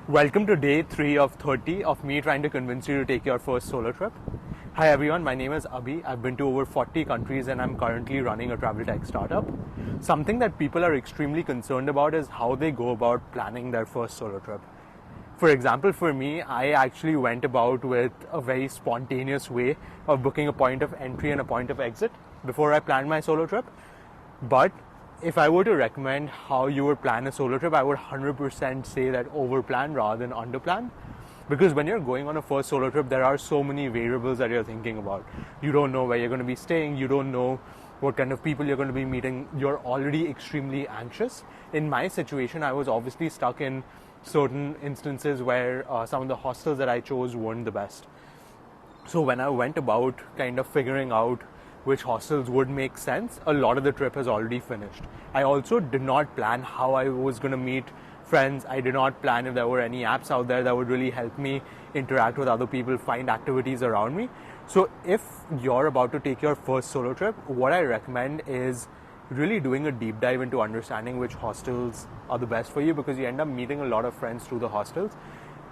Welcome to day 3 of 30 of me trying to convince you to take your first solo trip. Hi everyone, my name is Abhi. I've been to over 40 countries and I'm currently running a travel tech startup. Something that people are extremely concerned about is how they go about planning their first solo trip. For example, for me, I actually went about with a very spontaneous way of booking a point of entry and a point of exit before I planned my solo trip. But if I were to recommend how you would plan a solo trip, I would 100% say that over-plan rather than under-plan. Because when you're going on a first solo trip, there are so many variables that you're thinking about. You don't know where you're going to be staying. You don't know what kind of people you're going to be meeting. You're already extremely anxious. In my situation, I was obviously stuck in certain instances where some of the hostels that I chose weren't the best. So when I went about kind of figuring out which hostels would make sense, a lot of the trip has already finished. I also did not plan how I was going to meet friends. I did not plan if there were any apps out there that would really help me interact with other people, find activities around me. So if you're about to take your first solo trip, what I recommend is really doing a deep dive into understanding which hostels are the best for you, because you end up meeting a lot of friends through the hostels.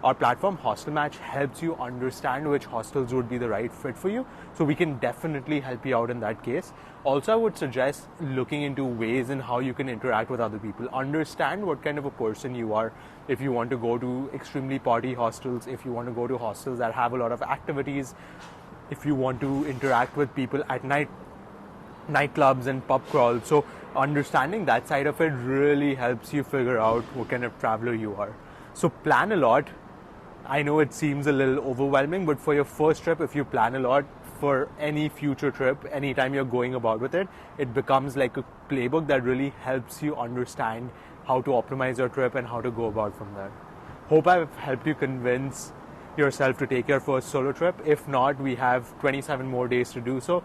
Our platform HostelMatch helps you understand which hostels would be the right fit for you, so we can definitely help you out in that case. Also, I would suggest looking into ways in how you can interact with other people. Understand what kind of a person you are. If you want to go to extremely party hostels, if you want to go to hostels that have a lot of activities, if you want to interact with people at night, nightclubs and pub crawls. So understanding that side of it really helps you figure out what kind of traveler you are. So plan a lot. I know it seems a little overwhelming, but for your first trip, if you plan a lot, for any future trip, anytime you're going about with it, it becomes like a playbook that really helps you understand how to optimize your trip and how to go about from there. Hope I've helped you convince yourself to take your first solo trip. If not, we have 27 more days to do so.